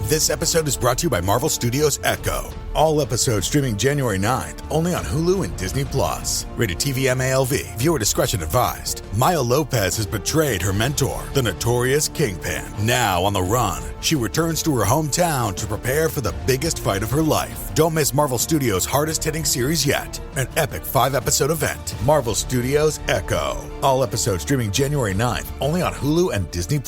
This episode is brought to you by Marvel Studios Echo. All episodes streaming January 9th, only on Hulu and Disney+. Rated TV MALV. Viewer discretion advised. Maya Lopez has betrayed her mentor, the notorious Kingpin. Now on the run, she returns to her hometown to prepare for the biggest fight of her life. Don't miss Marvel Studios' hardest-hitting series yet. An epic 5-episode event. Marvel Studios Echo. All episodes streaming January 9th, only on Hulu and Disney+.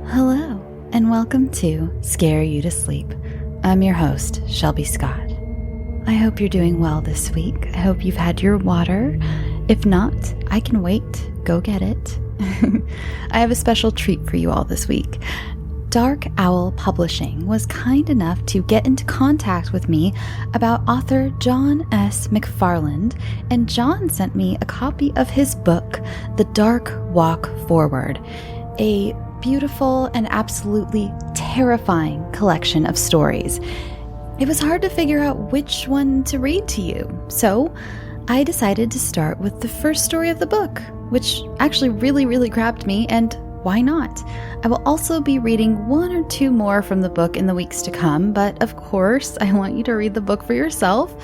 Hello, and welcome to Scare You to Sleep. I'm your host, Shelby Scott. I hope you're doing well this week. I hope you've had your water. If not, I can wait. Go get it. I have a special treat for you all this week. Dark Owl Publishing was kind enough to get into contact with me about author John S. McFarland, and John sent me a copy of his book, The Dark Walk Forward, a beautiful and absolutely terrifying collection of stories. It was hard to figure out which one to read to you, so I decided to start with the first story of the book, which actually really grabbed me, and why not? I will also be reading one or two more from the book in the weeks to come, but of course, I want you to read the book for yourself.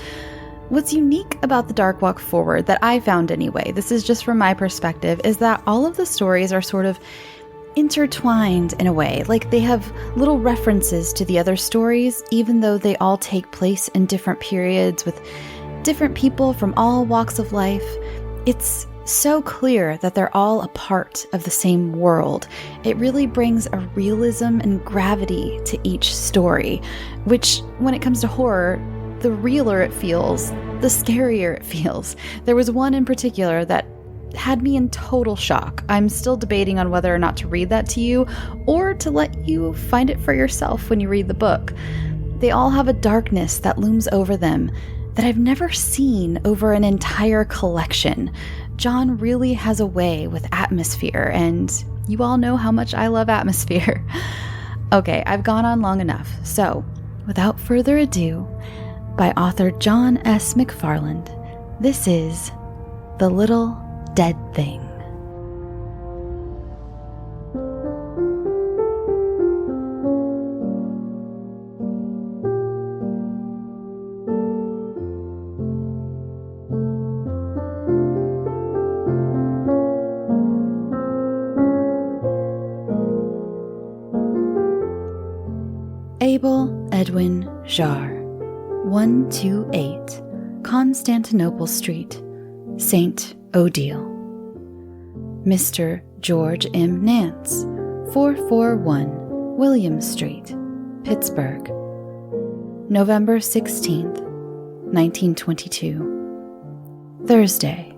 What's unique about The Dark Walk Forward, that I found anyway, this is just from my perspective, is that all of the stories are sort of intertwined in a way. Like they have little references to the other stories, even though they all take place in different periods with different people from all walks of life. It's so clear that they're all a part of the same world. It really brings a realism and gravity to each story, which, when it comes to horror, the realer it feels, the scarier it feels. There was one in particular that had me in total shock. I'm still debating on whether or not to read that to you or to let you find it for yourself when you read the book. They all have a darkness that looms over them that I've never seen over an entire collection. John really has a way with atmosphere, and you all know how much I love atmosphere. Okay, I've gone on long enough, so without further ado, by author John S. McFarland, this is The Little Dead Thing. Abel Edwin Jarre, 128 Constantinople Street, St. Odile. Mr. George M. Nance, 441 William Street, Pittsburgh. November 16th, 1922. Thursday.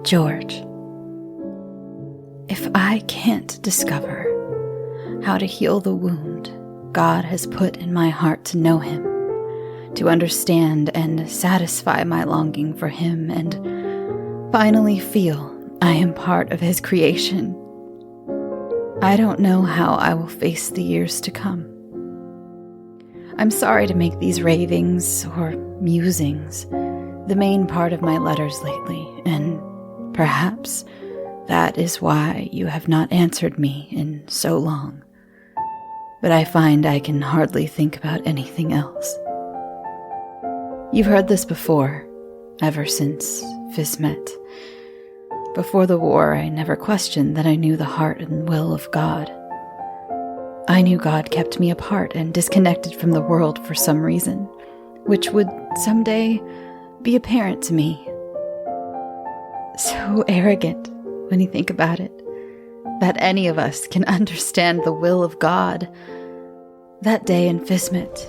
George. If I can't discover how to heal the wound God has put in my heart to know Him, to understand and satisfy my longing for Him, and finally feel I am part of His creation, I don't know how I will face the years to come. I'm sorry to make these ravings or musings the main part of my letters lately, and perhaps that is why you have not answered me in so long. But I find I can hardly think about anything else. You've heard this before, ever since Fismet. Before the war, I never questioned that I knew the heart and will of God. I knew God kept me apart and disconnected from the world for some reason, which would someday be apparent to me. So arrogant when you think about it, that any of us can understand the will of God. That day in Fismet,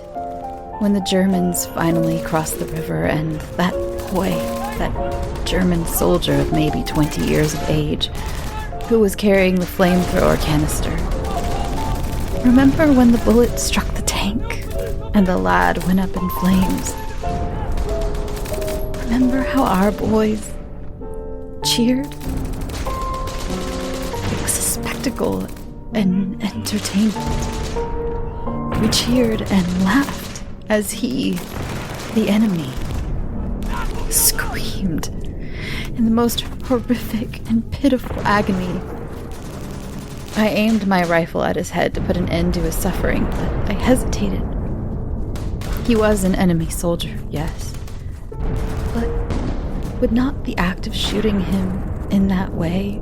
when the Germans finally crossed the river and that boy, that German soldier of maybe 20 years of age, who was carrying the flamethrower canister. Remember when the bullet struck the tank and the lad went up in flames? Remember how our boys cheered? It was a spectacle and entertainment. We cheered and laughed as he, the enemy, screamed in the most horrific and pitiful agony. I aimed my rifle at his head to put an end to his suffering, but I hesitated. He was an enemy soldier, yes, but would not the act of shooting him in that way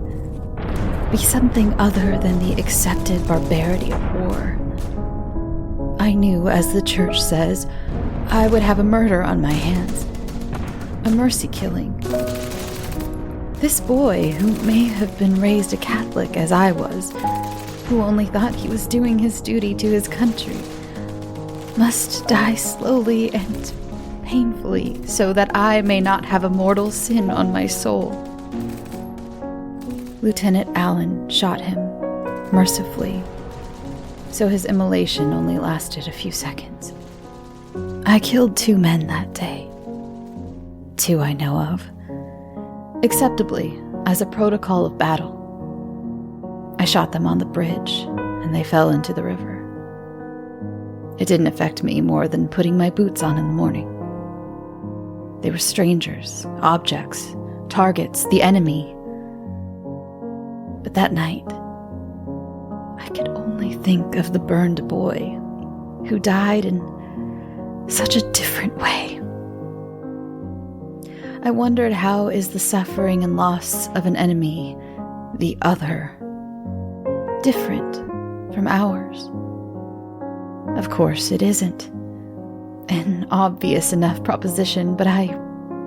be something other than the accepted barbarity of war? I knew, as the church says, I would have a murder on my hands, a mercy killing. This boy, who may have been raised a Catholic as I was, who only thought he was doing his duty to his country, must die slowly and painfully so that I may not have a mortal sin on my soul. Lieutenant Allen shot him, mercifully, so his immolation only lasted a few seconds. I killed 2 men that day. 2 I know of. Acceptably, as a protocol of battle. I shot them on the bridge, and they fell into the river. It didn't affect me more than putting my boots on in the morning. They were strangers, objects, targets, the enemy. But that night, I could only think of the burned boy who died in such a different way. I wondered, how is the suffering and loss of an enemy, the other, different from ours? Of course, it isn't. An obvious enough proposition, but I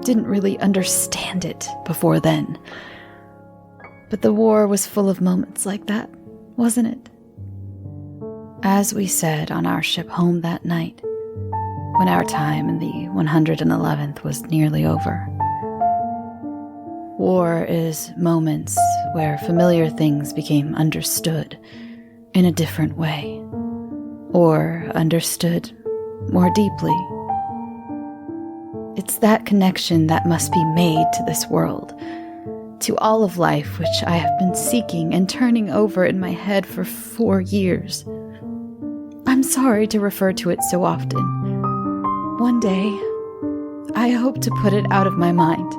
didn't really understand it before then. But the war was full of moments like that, wasn't it? As we said on our ship home that night, when our time in the 111th was nearly over. War is moments where familiar things became understood in a different way, or understood more deeply. It's that connection that must be made to this world, to all of life, which I have been seeking and turning over in my head for 4 years. I'm sorry to refer to it so often. One day, I hope to put it out of my mind.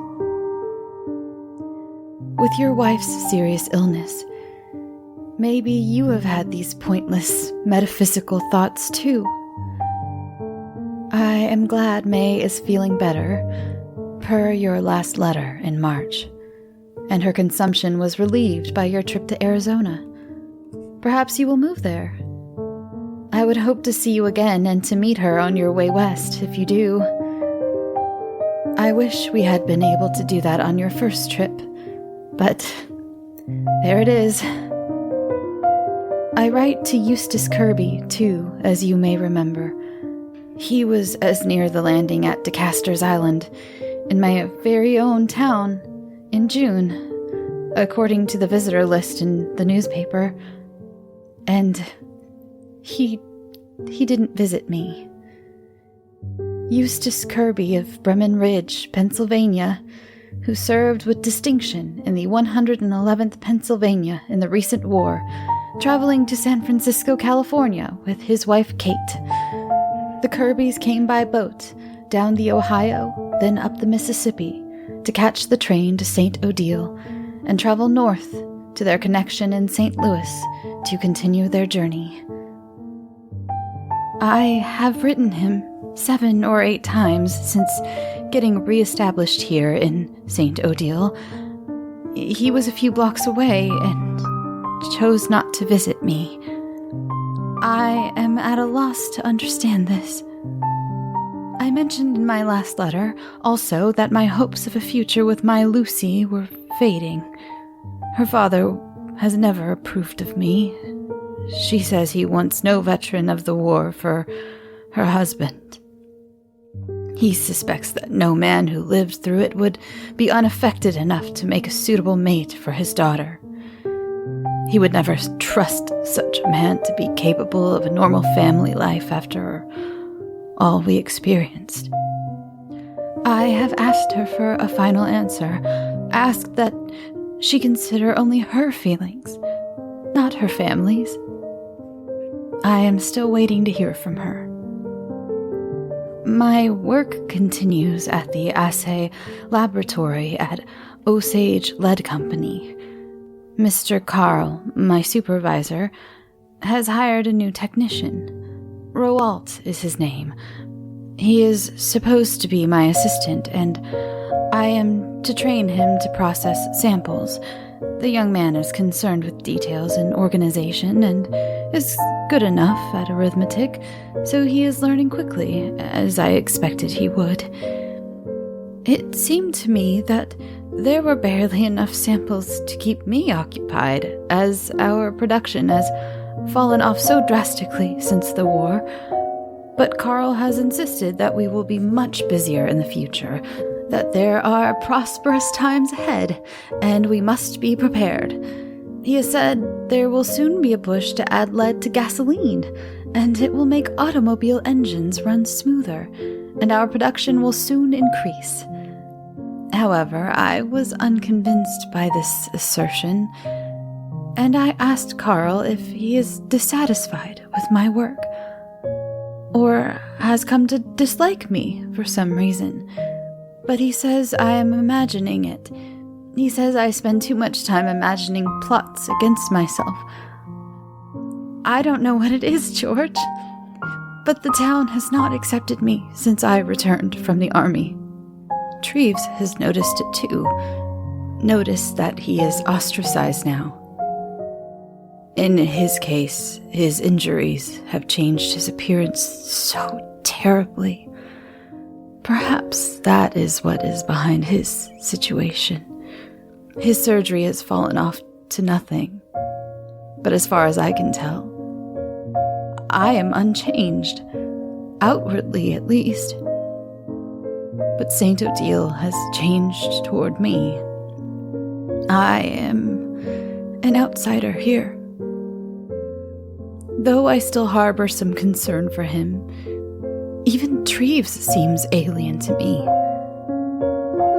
With your wife's serious illness, maybe you have had these pointless, metaphysical thoughts too. I am glad May is feeling better, per your last letter in March, and her consumption was relieved by your trip to Arizona. Perhaps you will move there. I would hope to see you again and to meet her on your way west, if you do. I wish we had been able to do that on your first trip, but there it is. I write to Eustace Kirby, too, as you may remember. He was as near the landing at DeCasters Island, in my very own town, in June, according to the visitor list in the newspaper. And he didn't visit me. Eustace Kirby of Bremen Ridge, Pennsylvania, who served with distinction in the 111th Pennsylvania in the recent war, traveling to San Francisco, California, with his wife Kate. The Kirbys came by boat, down the Ohio, then up the Mississippi, to catch the train to St. Odile, and travel north to their connection in St. Louis to continue their journey. I have written him 7 or 8 times since getting re-established here in St. Odile. He was a few blocks away and chose not to visit me. I am at a loss to understand this. I mentioned in my last letter also that my hopes of a future with my Lucy were fading. Her father has never approved of me. She says he wants no veteran of the war for her husband. He suspects that no man who lived through it would be unaffected enough to make a suitable mate for his daughter. He would never trust such a man to be capable of a normal family life after all we experienced. I have asked her for a final answer, asked that she consider only her feelings, not her family's. I am still waiting to hear from her. My work continues at the assay laboratory at Osage Lead Company. Mr. Carl, my supervisor, has hired a new technician. Roalt is his name. He is supposed to be my assistant, and I am to train him to process samples. The young man is concerned with details and organization and is good enough at arithmetic, so he is learning quickly, as I expected he would. It seemed to me that there were barely enough samples to keep me occupied, as our production has fallen off so drastically since the war. But Carl has insisted that we will be much busier in the future, that there are prosperous times ahead, and we must be prepared. He has said there will soon be a push to add lead to gasoline, and it will make automobile engines run smoother, and our production will soon increase. However, I was unconvinced by this assertion, and I asked Carl if he is dissatisfied with my work, or has come to dislike me for some reason. But he says I am imagining it. He says I spend too much time imagining plots against myself. I don't know what it is, George, but the town has not accepted me since I returned from the army. Treves has noticed it too. Noticed that he is ostracized now. In his case, his injuries have changed his appearance so terribly. Perhaps that is what is behind his situation. His surgery has fallen off to nothing. But as far as I can tell, I am unchanged, outwardly at least. But Saint Odile has changed toward me. I am an outsider here. Though I still harbor some concern for him, even Treves seems alien to me.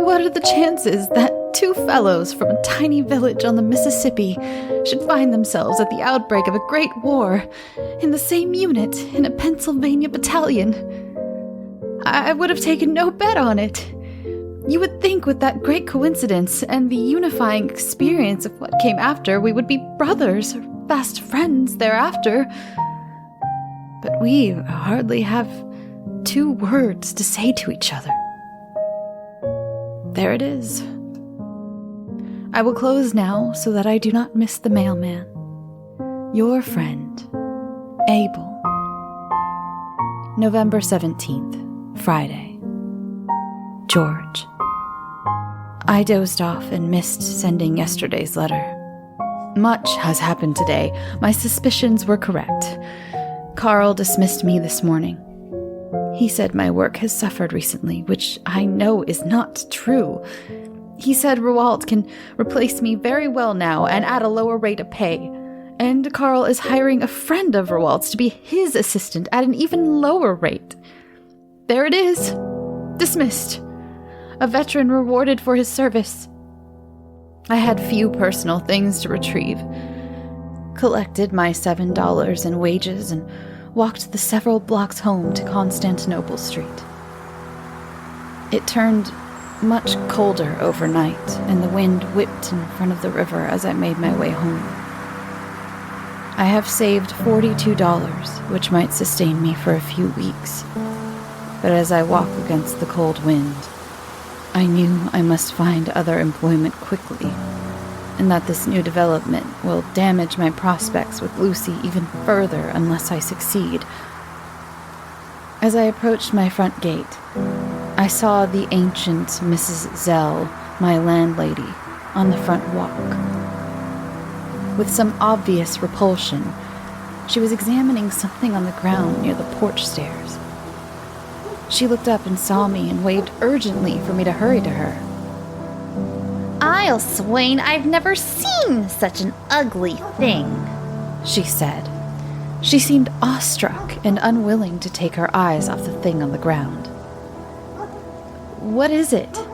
What are the chances that two fellows from a tiny village on the Mississippi should find themselves at the outbreak of a great war in the same unit in a Pennsylvania battalion? I would have taken no bet on it. You would think with that great coincidence and the unifying experience of what came after, we would be brothers or fast friends thereafter. But we hardly have 2 words to say to each other. There it is. I will close now so that I do not miss the mailman. Your friend, Abel. November 17th, Friday. George. I dozed off and missed sending yesterday's letter. Much has happened today. My suspicions were correct. Carl dismissed me this morning. He said my work has suffered recently, which I know is not true. He said Roalt can replace me very well now and at a lower rate of pay. And Carl is hiring a friend of Roalt's to be his assistant at an even lower rate. There it is. Dismissed. A veteran rewarded for his service. I had few personal things to retrieve. Collected my $7 in wages and walked the several blocks home to Constantinople Street. It turned much colder overnight, and the wind whipped in front of the river as I made my way home. I have saved $42, which might sustain me for a few weeks. But as I walk against the cold wind, I knew I must find other employment quickly, and that this new development will damage my prospects with Lucy even further unless I succeed. As I approached my front gate, I saw the ancient Mrs. Zell, my landlady, on the front walk. With some obvious repulsion, she was examining something on the ground near the porch stairs. She looked up and saw me and waved urgently for me to hurry to her. "I'll swear I've never seen such an ugly thing," she said. She seemed awestruck and unwilling to take her eyes off the thing on the ground. What is it?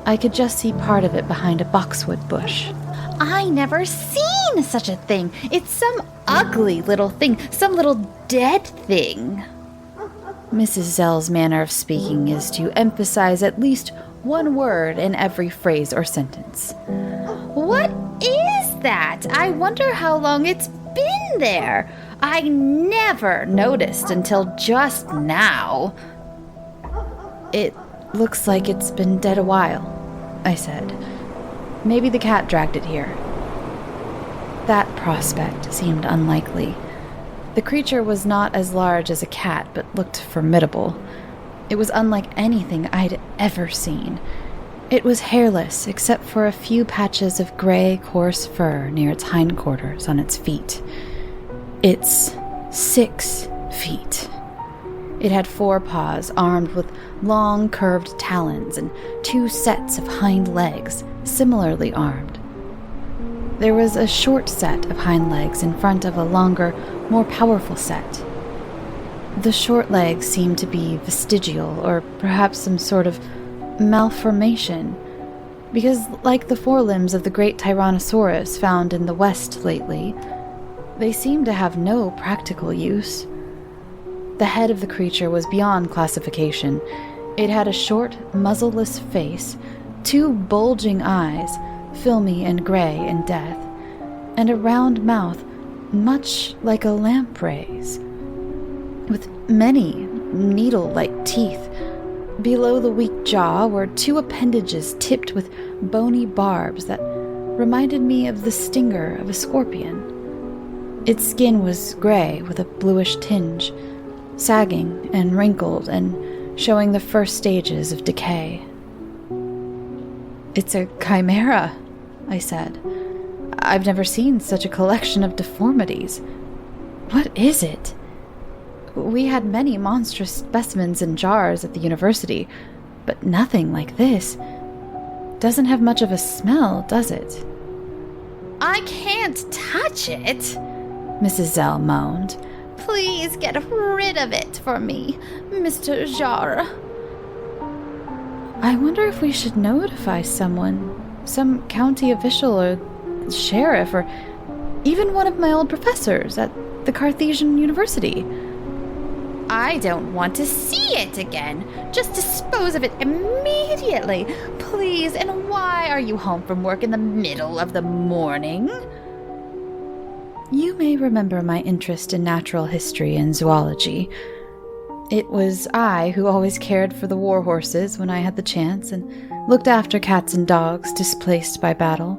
I could just see part of it behind a boxwood bush. "I never seen seen such a thing. It's some ugly little thing, some little dead thing. Mrs. Zell's manner of speaking is to emphasize at least one word in every phrase or sentence. What is that? I wonder how long it's been there. I never noticed until just now. It looks like it's been dead a while, I said. Maybe the cat dragged it here. That prospect seemed unlikely. The creature was not as large as a cat, but looked formidable. It was unlike anything I'd ever seen. It was hairless, except for a few patches of gray, coarse fur near its hindquarters on its feet. It's 6 feet. It had 4 paws armed with long, curved talons and 2 sets of hind legs, similarly armed. There was a short set of hind legs in front of a longer, more powerful set. The short legs seemed to be vestigial, or perhaps some sort of malformation, because like the forelimbs of the great Tyrannosaurus found in the West lately, they seemed to have no practical use. The head of the creature was beyond classification. It had a short, muzzleless face, 2 bulging eyes, filmy and gray in death, and a round mouth much like a lamprey's, with many needle-like teeth. Below the weak jaw were 2 appendages tipped with bony barbs that reminded me of the stinger of a scorpion. Its skin was gray with a bluish tinge, sagging and wrinkled and showing the first stages of decay. "It's a chimera," I said. "I've never seen such a collection of deformities. What is it?" We had many monstrous specimens in jars at the university, but nothing like this. Doesn't have much of a smell, does it? I can't touch it, Mrs. Zell moaned. Please get rid of it for me, Mr. Jar. I wonder if we should notify someone, some county official or sheriff, or even one of my old professors at the Cartesian University. I don't want to see it again. Just dispose of it immediately, please. And why are you home from work in the middle of the morning? You may remember my interest in natural history and zoology. It was I who always cared for the war horses when I had the chance and looked after cats and dogs displaced by battle.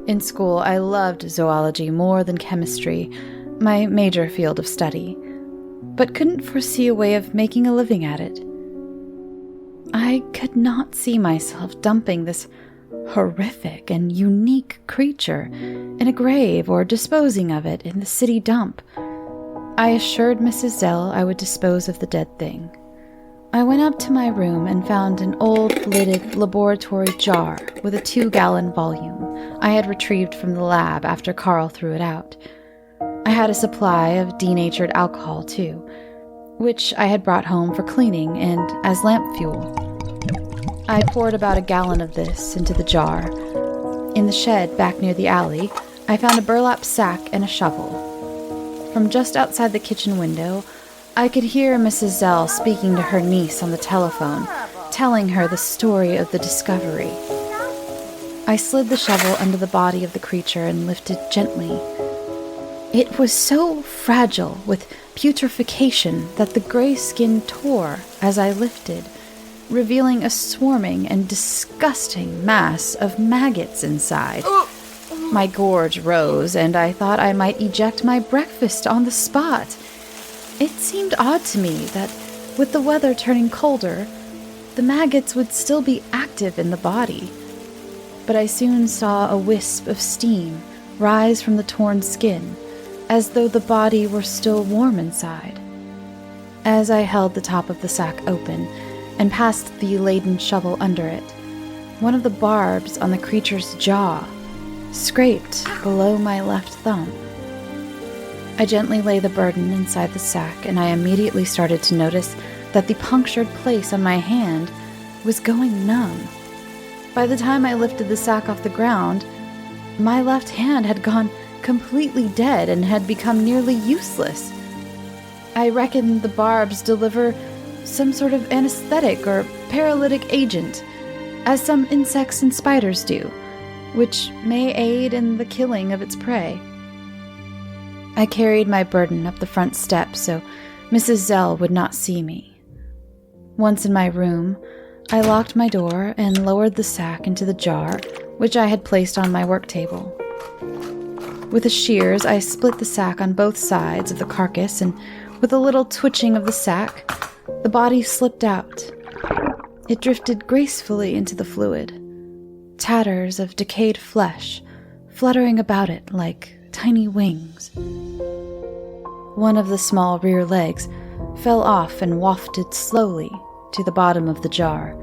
In school, I loved zoology more than chemistry, my major field of study, but couldn't foresee a way of making a living at it. I could not see myself dumping this horrific and unique creature in a grave or disposing of it in the city dump. I assured Mrs. Zell I would dispose of the dead thing. I went up to my room and found an old lidded laboratory jar with a 2-gallon volume I had retrieved from the lab after Carl threw it out. I had a supply of denatured alcohol too, which I had brought home for cleaning and as lamp fuel. I poured about 1 gallon of this into the jar. In the shed back near the alley, I found a burlap sack and a shovel. From just outside the kitchen window, I could hear Mrs. Zell speaking to her niece on the telephone, telling her the story of the discovery. I slid the shovel under the body of the creature and lifted gently. It was so fragile with putrefaction that the gray skin tore as I lifted, revealing a swarming and disgusting mass of maggots inside. My gorge rose, and I thought I might eject my breakfast on the spot. It seemed odd to me that, with the weather turning colder, the maggots would still be active in the body. But I soon saw a wisp of steam rise from the torn skin, as though the body were still warm inside. As I held the top of the sack open and passed the laden shovel under it, one of the barbs on the creature's jaw scraped below my left thumb. I gently lay the burden inside the sack, and I immediately started to notice that the punctured place on my hand was going numb. By the time I lifted the sack off the ground, My left hand had gone completely dead and had become nearly useless. I reckon the barbs deliver some sort of anesthetic or paralytic agent, as some insects and spiders do, which may aid in the killing of its prey. I carried my burden up the front steps so Mrs. Zell would not see me. Once in my room, I locked my door and lowered the sack into the jar, which I had placed on my work table. With the shears, I split the sack on both sides of the carcass, and with a little twitching of the sack, the body slipped out. It drifted gracefully into the fluid, tatters of decayed flesh fluttering about it like tiny wings. One of the small rear legs fell off and wafted slowly to the bottom of the jar.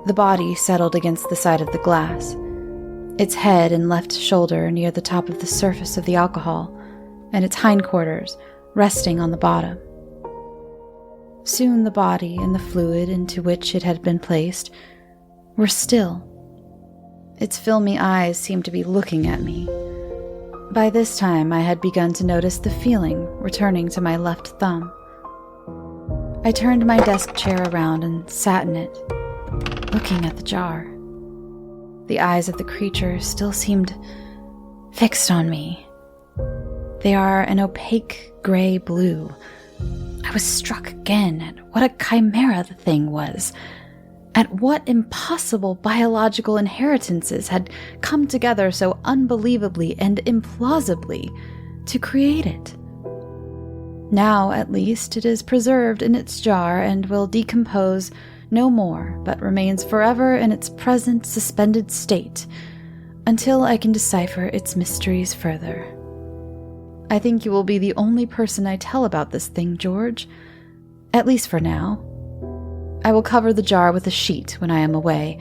The body settled against the side of the glass, its head and left shoulder near the top of the surface of the alcohol, and its hindquarters resting on the bottom. Soon the body and the fluid into which it had been placed were still. Its filmy eyes seemed to be looking at me. By this time, I had begun to notice the feeling returning to my left thumb. I turned my desk chair around and sat in it, looking at the jar. The eyes of the creature still seemed fixed on me. They are an opaque gray blue. I was struck again at what a chimera the thing was, at what impossible biological inheritances had come together so unbelievably and implausibly to create it. Now, at least, it is preserved in its jar and will decompose no more, but remains forever in its present suspended state, until I can decipher its mysteries further. I think you will be the only person I tell about this thing, George, at least for now. I will cover the jar with a sheet when I am away.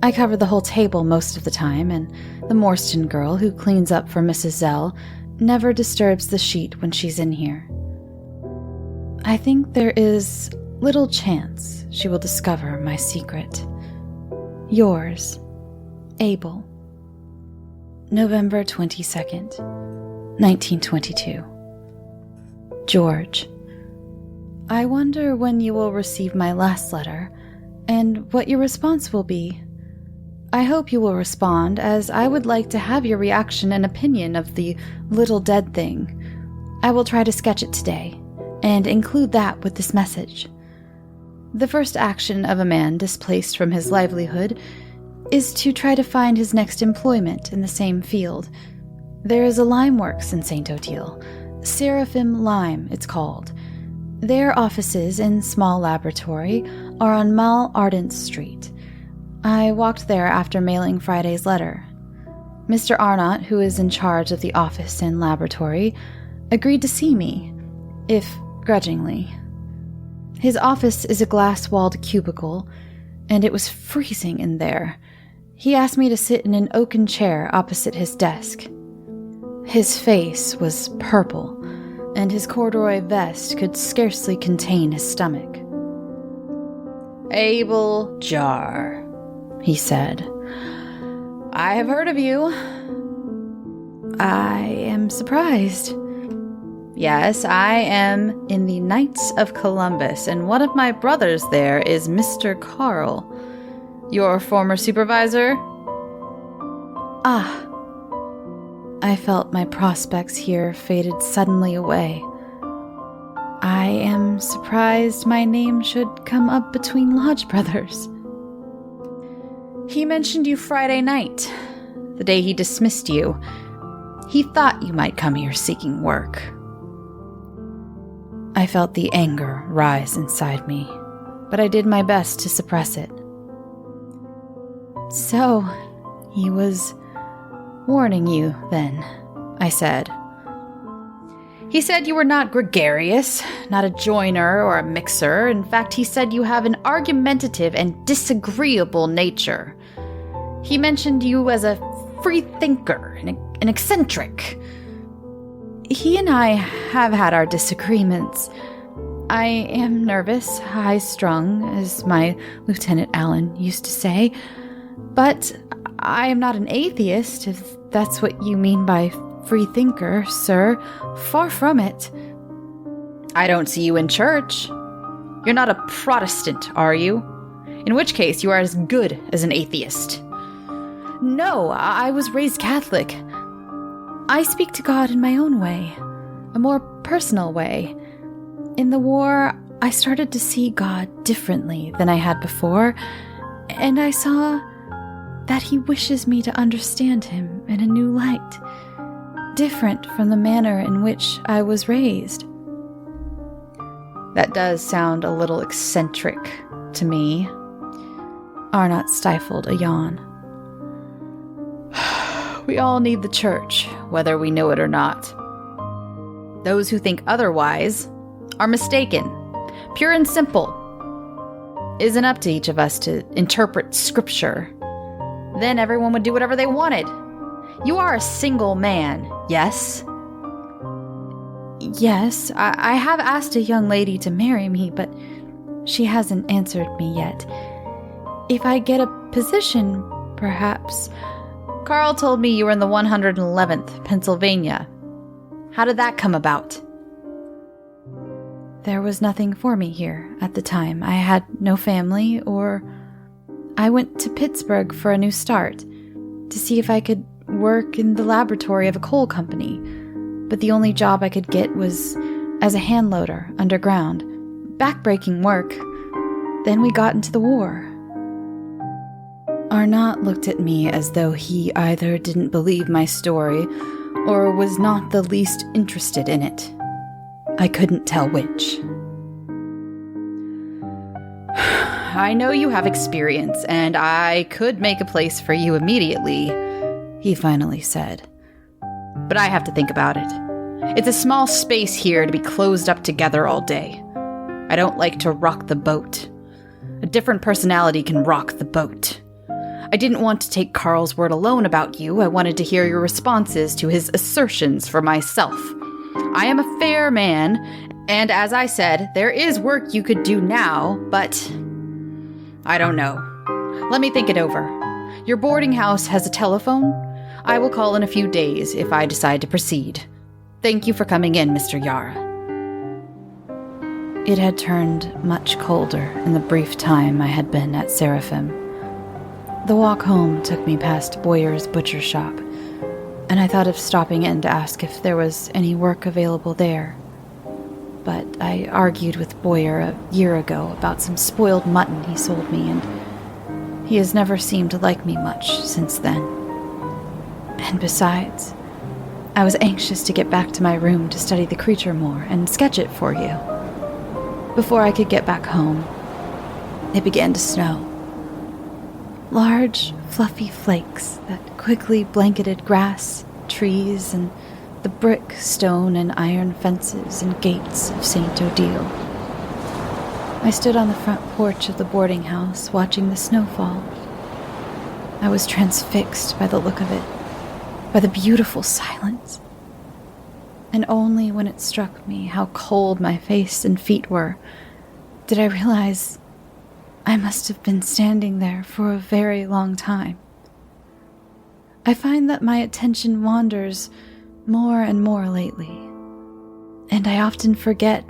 I cover the whole table most of the time, and the Morstan girl who cleans up for Mrs. Zell never disturbs the sheet when she's in here. I think there is little chance she will discover my secret. Yours, Abel. November 22nd, 1922. George. I wonder when you will receive my last letter, and what your response will be. I hope you will respond, as I would like to have your reaction and opinion of the little dead thing. I will try to sketch it today, and include that with this message. The first action of a man displaced from his livelihood is to try to find his next employment in the same field. There is a lime works in St. Odile, Seraphim Lime it's called. Their offices in small laboratory are on Mal Ardent Street. I walked there after mailing Friday's letter. Mr. Arnott, who is in charge of the office and laboratory, agreed to see me, if grudgingly. His office is a glass-walled cubicle, and it was freezing in there. He asked me to sit in an oaken chair opposite his desk. His face was purple, and his corduroy vest could scarcely contain his stomach. "Abel Jar," he said. "I have heard of you." I am surprised. "Yes, I am in the Knights of Columbus, and one of my brothers there is Mr. Carl. Your former supervisor?" Ah. I felt my prospects here faded suddenly away. I am surprised my name should come up between lodge brothers. "He mentioned you Friday night, the day he dismissed you. He thought you might come here seeking work." I felt the anger rise inside me, but I did my best to suppress it. "So, he was warning you, then," I said. "He said you were not gregarious, not a joiner or a mixer. In fact, he said you have an argumentative and disagreeable nature. He mentioned you as a free thinker, an eccentric. He and I have had our disagreements. I am nervous, high-strung, as my Lieutenant Allen used to say, but I am not an atheist, if that's what you mean by free thinker, sir. Far from it. I don't see you in church. You're not a Protestant, are you? In which case, you are as good as an atheist. No, I was raised Catholic. I speak to God in my own way, a more personal way. In the war, I started to see God differently than I had before, and I saw that He wishes me to understand Him in a new light, different from the manner in which I was raised. That does sound a little eccentric to me. Arnott stifled a yawn. We all need the church, whether we know it or not. Those who think otherwise are mistaken. Pure and simple. Isn't up to each of us to interpret scripture. Then everyone would do whatever they wanted. You are a single man, yes? Yes, I have asked a young lady to marry me, but she hasn't answered me yet. If I get a position, perhaps. Carl told me you were in the 111th, Pennsylvania. How did that come about? There was nothing for me here at the time. I had no family, or I went to Pittsburgh for a new start, to see if I could work in the laboratory of a coal company, but the only job I could get was as a hand loader underground. Backbreaking work. Then we got into the war. Arnott looked at me as though he either didn't believe my story or was not the least interested in it. I couldn't tell which. I know you have experience, and I could make a place for you immediately, he finally said. But I have to think about it. It's a small space here to be closed up together all day. I don't like to rock the boat. A different personality can rock the boat. I didn't want to take Carl's word alone about you. I wanted to hear your responses to his assertions for myself. I am a fair man, and as I said, there is work you could do now, but I don't know. Let me think it over. Your boarding house has a telephone? I will call in a few days if I decide to proceed. Thank you for coming in, Mr. Yara. It had turned much colder in the brief time I had been at Seraphim. The walk home took me past Boyer's butcher shop, and I thought of stopping in to ask if there was any work available there. But I argued with Boyer a year ago about some spoiled mutton he sold me, and he has never seemed to like me much since then. And besides, I was anxious to get back to my room to study the creature more and sketch it for you. Before I could get back home, it began to snow. Large, fluffy flakes that quickly blanketed grass, trees, and the brick, stone, and iron fences and gates of St. Odile. I stood on the front porch of the boarding house watching the snowfall. I was transfixed by the look of it, by the beautiful silence. And only when it struck me how cold my face and feet were did I realize I must have been standing there for a very long time. I find that my attention wanders more and more lately, and I often forget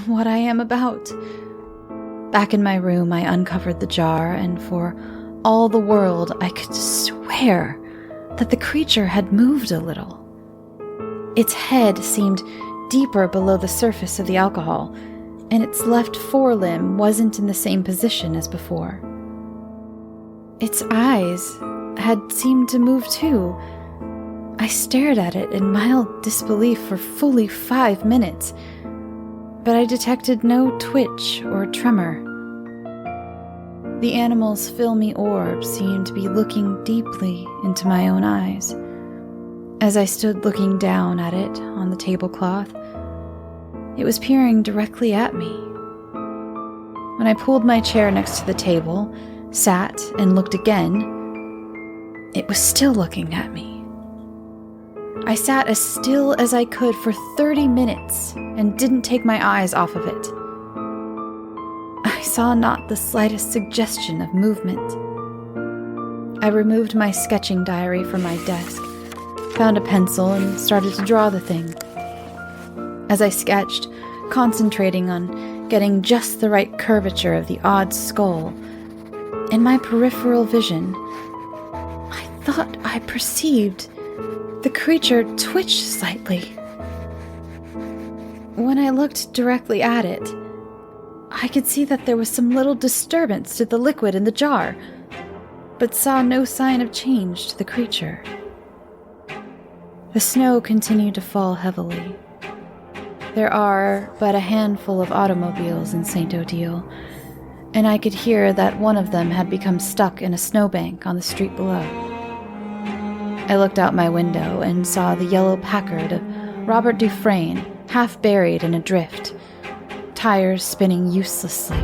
what I am about. Back in my room, I uncovered the jar, and for all the world, I could swear that the creature had moved a little. Its head seemed deeper below the surface of the alcohol, and its left forelimb wasn't in the same position as before. Its eyes had seemed to move too. I stared at it in mild disbelief for fully 5 minutes, but I detected no twitch or tremor. The animal's filmy orb seemed to be looking deeply into my own eyes. As I stood looking down at it on the tablecloth, it was peering directly at me. When I pulled my chair next to the table, sat, and looked again, it was still looking at me. I sat as still as I could for 30 minutes and didn't take my eyes off of it. I saw not the slightest suggestion of movement. I removed my sketching diary from my desk, found a pencil, and started to draw the thing. As I sketched, concentrating on getting just the right curvature of the odd skull, in my peripheral vision, I thought I perceived the creature twitch slightly. When I looked directly at it, I could see that there was some little disturbance to the liquid in the jar, but saw no sign of change to the creature. The snow continued to fall heavily. There are but a handful of automobiles in St. Odile, and I could hear that one of them had become stuck in a snowbank on the street below. I looked out my window and saw the yellow Packard of Robert Dufresne half buried in a drift, tires spinning uselessly.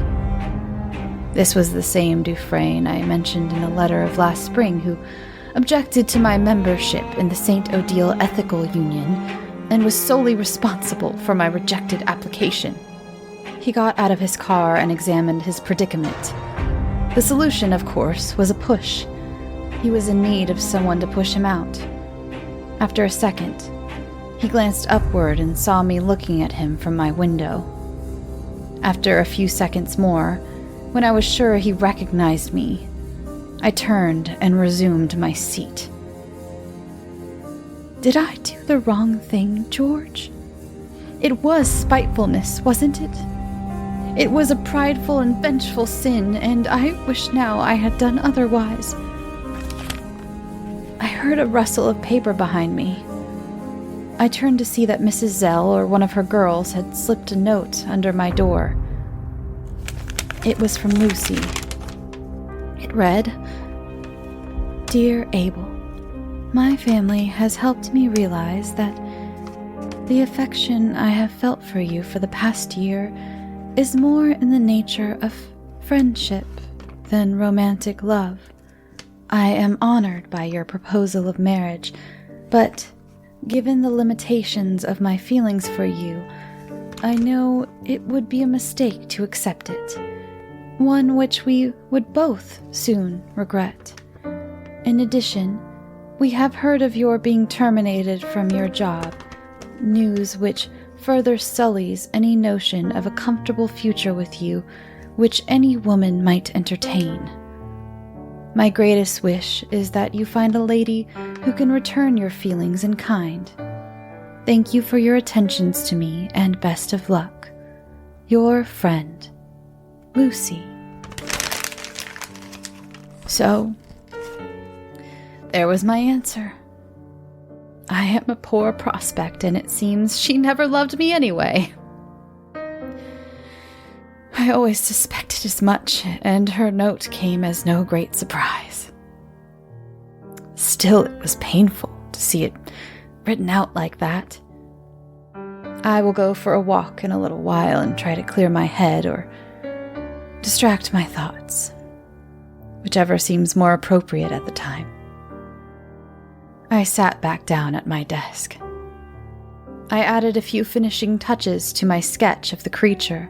This was the same Dufresne I mentioned in a letter of last spring who objected to my membership in the St. Odile Ethical Union and was solely responsible for my rejected application. He got out of his car and examined his predicament. The solution, of course, was a push. He was in need of someone to push him out. After a second, he glanced upward and saw me looking at him from my window. After a few seconds more, when I was sure he recognized me, I turned and resumed my seat. Did I do the wrong thing, George? It was spitefulness, wasn't it? It was a prideful and vengeful sin, and I wish now I had done otherwise. I heard a rustle of paper behind me. I turned to see that Mrs. Zell or one of her girls had slipped a note under my door. It was from Lucy. It read, "Dear Abel, my family has helped me realize that the affection I have felt for you for the past year is more in the nature of friendship than romantic love. I am honored by your proposal of marriage, but given the limitations of my feelings for you, I know it would be a mistake to accept it, one which we would both soon regret. In addition, we have heard of your being terminated from your job, news which further sullies any notion of a comfortable future with you which any woman might entertain. My greatest wish is that you find a lady who can return your feelings in kind. Thank you for your attentions to me, and best of luck. Your friend, Lucy." So, there was my answer. I am a poor prospect, and it seems she never loved me anyway. I always suspected as much, and her note came as no great surprise. Still, it was painful to see it written out like that. I will go for a walk in a little while and try to clear my head or distract my thoughts, whichever seems more appropriate at the time. I sat back down at my desk. I added a few finishing touches to my sketch of the creature.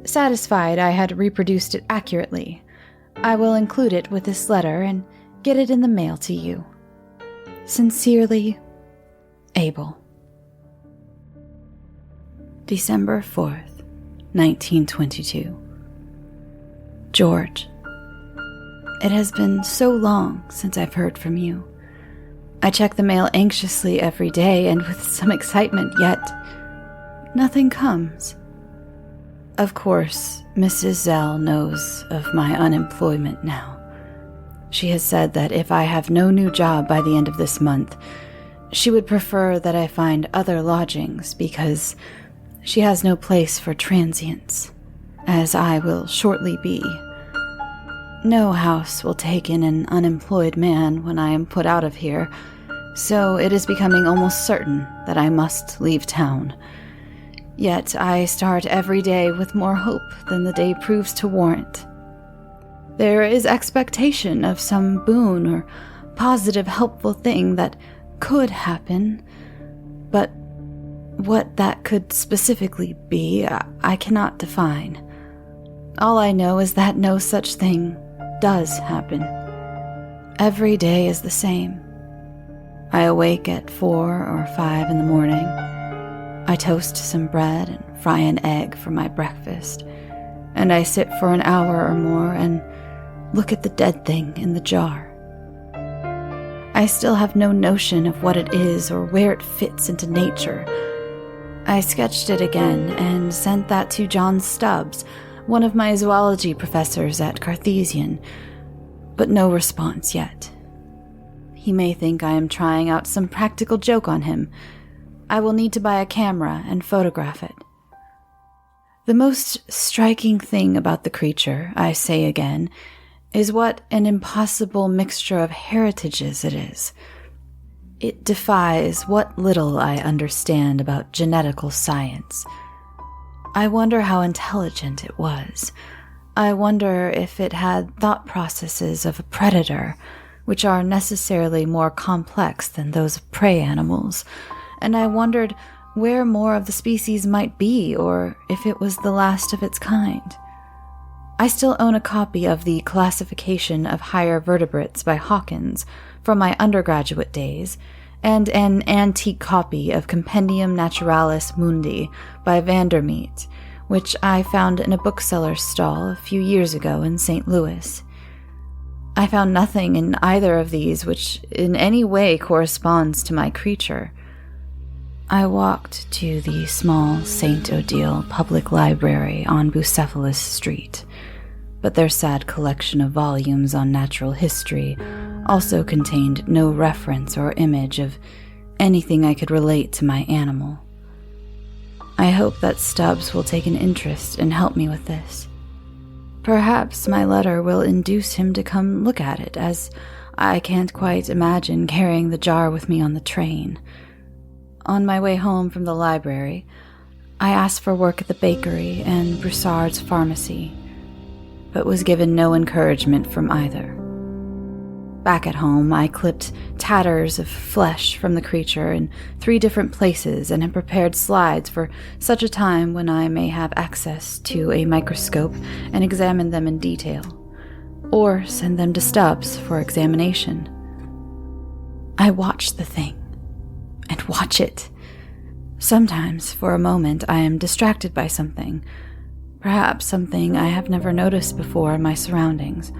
Satisfied I had reproduced it accurately, I will include it with this letter and get it in the mail to you. Sincerely, Abel. December 4th, 1922. George, it has been so long since I've heard from you. I check the mail anxiously every day and with some excitement, yet nothing comes. Of course, Mrs. Zell knows of my unemployment now. She has said that if I have no new job by the end of this month, she would prefer that I find other lodgings because she has no place for transients, as I will shortly be. No house will take in an unemployed man when I am put out of here, so it is becoming almost certain that I must leave town. Yet I start every day with more hope than the day proves to warrant. There is expectation of some boon or positive helpful thing that could happen, but what that could specifically be, I cannot define. All I know is that no such thing does happen. Every day is the same. I awake at 4 or 5 in the morning. I toast some bread and fry an egg for my breakfast, and I sit for an hour or more and look at the dead thing in the jar. I still have no notion of what it is or where it fits into nature. I sketched it again and sent that to John Stubbs, one of my zoology professors at Cartesian, but no response yet. He may think I am trying out some practical joke on him. I will need to buy a camera and photograph it. The most striking thing about the creature, I say again, is what an impossible mixture of heritages it is. It defies what little I understand about genetical science. I wonder how intelligent it was. I wonder if it had thought processes of a predator, which are necessarily more complex than those of prey animals, and I wondered where more of the species might be, or if it was the last of its kind. I still own a copy of The Classification of Higher Vertebrates by Hawkins from my undergraduate days, and an antique copy of Compendium Naturalis Mundi by Vandermeet, which I found in a bookseller's stall a few years ago in St. Louis. I found nothing in either of these which in any way corresponds to my creature. I walked to the small St. Odile Public Library on Bucephalus Street, but their sad collection of volumes on natural history also contained no reference or image of anything I could relate to my animal. I hope that Stubbs will take an interest and help me with this. Perhaps my letter will induce him to come look at it, as I can't quite imagine carrying the jar with me on the train. On my way home from the library, I asked for work at the bakery and Broussard's pharmacy, but was given no encouragement from either. Back at home, I clipped tatters of flesh from the creature in 3 different places and had prepared slides for such a time when I may have access to a microscope and examine them in detail, or send them to Stubbs for examination. I watch the thing, and watch it. Sometimes, for a moment, I am distracted by something, perhaps something I have never noticed before in my surroundings.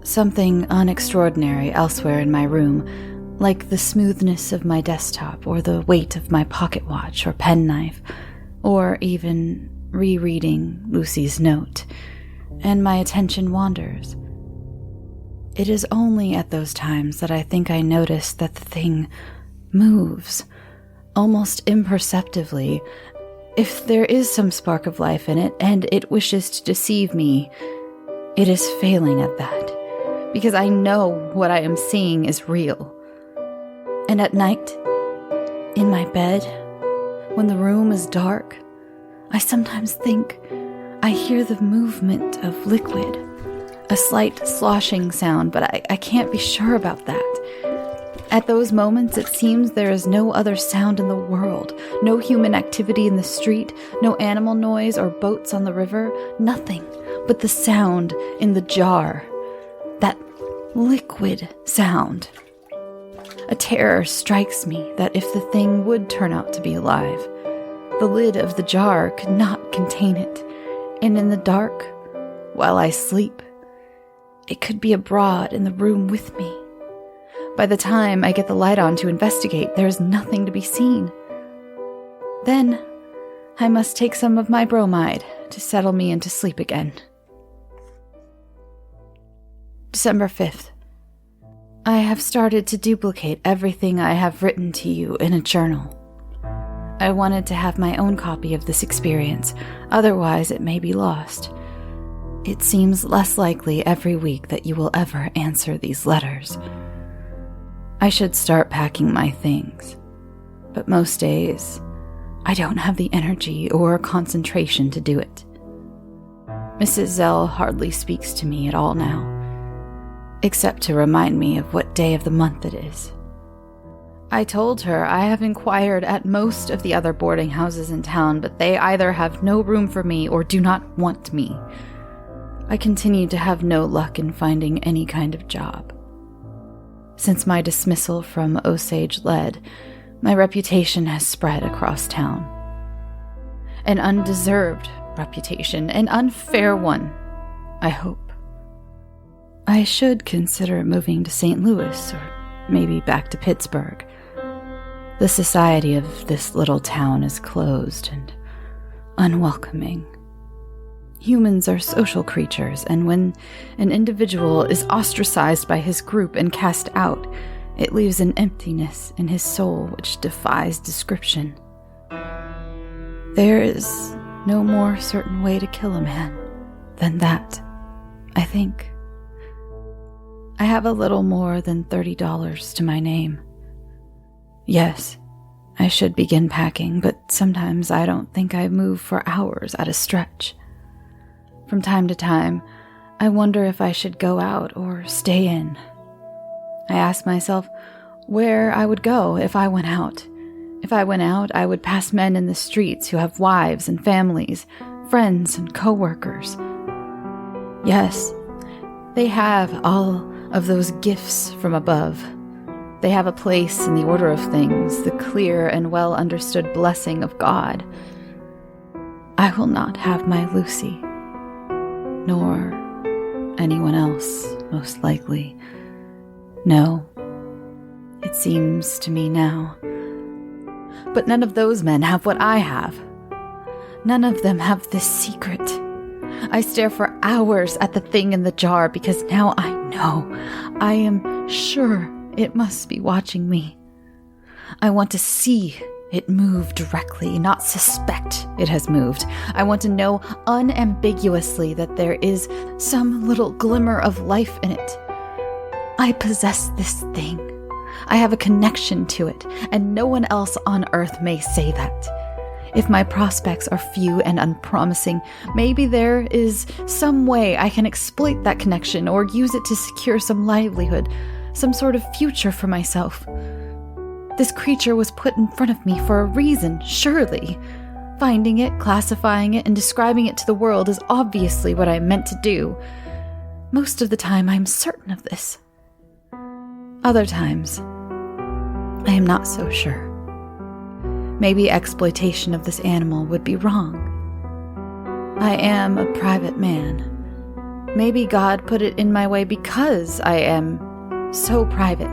Something unextraordinary elsewhere in my room, like the smoothness of my desktop or the weight of my pocket watch or penknife, or even rereading Lucy's note, and my attention wanders. It is only at those times that I think I notice that the thing moves, almost imperceptibly. If there is some spark of life in it, and it wishes to deceive me, it is failing at that. Because I know what I am seeing is real. And at night, in my bed, when the room is dark, I sometimes think I hear the movement of liquid, a slight sloshing sound, but I can't be sure about that. At those moments, it seems there is no other sound in the world, no human activity in the street, no animal noise or boats on the river, nothing but the sound in the jar. That liquid sound. A terror strikes me that if the thing would turn out to be alive, the lid of the jar could not contain it, and in the dark, while I sleep, it could be abroad in the room with me. By the time I get the light on to investigate, there is nothing to be seen. Then, I must take some of my bromide to settle me into sleep again. December 5th. I have started to duplicate everything I have written to you in a journal. I wanted to have my own copy of this experience, otherwise it may be lost. It seems less likely every week that you will ever answer these letters. I should start packing my things, but most days I don't have the energy or concentration to do it. Mrs. Zell hardly speaks to me at all now, except to remind me of what day of the month it is. I told her I have inquired at most of the other boarding houses in town, but they either have no room for me or do not want me. I continue to have no luck in finding any kind of job. Since my dismissal from Osage Lead, my reputation has spread across town. An undeserved reputation, an unfair one, I hope. I should consider moving to St. Louis, or maybe back to Pittsburgh. The society of this little town is closed and unwelcoming. Humans are social creatures, and when an individual is ostracized by his group and cast out, it leaves an emptiness in his soul which defies description. There is no more certain way to kill a man than that, I think. I have a little more than $30 to my name. Yes, I should begin packing, but sometimes I don't think I move for hours at a stretch. From time to time, I wonder if I should go out or stay in. I ask myself where I would go if I went out. If I went out, I would pass men in the streets who have wives and families, friends and co-workers. Yes, they have all of those gifts from above. They have a place in the order of things, the clear and well-understood blessing of God. I will not have my Lucy, nor anyone else, most likely. No, it seems to me now. But none of those men have what I have. None of them have this secret. I stare for hours at the thing in the jar because now I know. I am sure it must be watching me. I want to see it move directly, not suspect it has moved. I want to know unambiguously that there is some little glimmer of life in it. I possess this thing. I have a connection to it, and no one else on earth may say that. If my prospects are few and unpromising, maybe there is some way I can exploit that connection or use it to secure some livelihood, some sort of future for myself. This creature was put in front of me for a reason, surely. Finding it, classifying it, and describing it to the world is obviously what I meant to do. Most of the time, I'm certain of this. Other times, I am not so sure. Maybe exploitation of this animal would be wrong. I am a private man. Maybe God put it in my way because I am so private.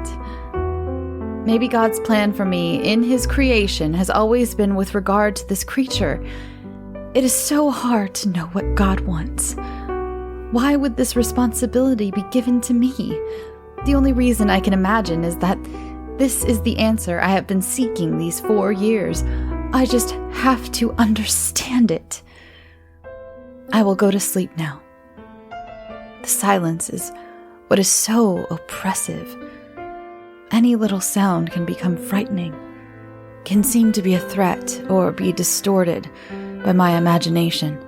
Maybe God's plan for me in his creation has always been with regard to this creature. It is so hard to know what God wants. Why would this responsibility be given to me? The only reason I can imagine is that this is the answer I have been seeking these 4 years. I just have to understand it. I will go to sleep now. The silence is what is so oppressive. Any little sound can become frightening, can seem to be a threat or be distorted by my imagination.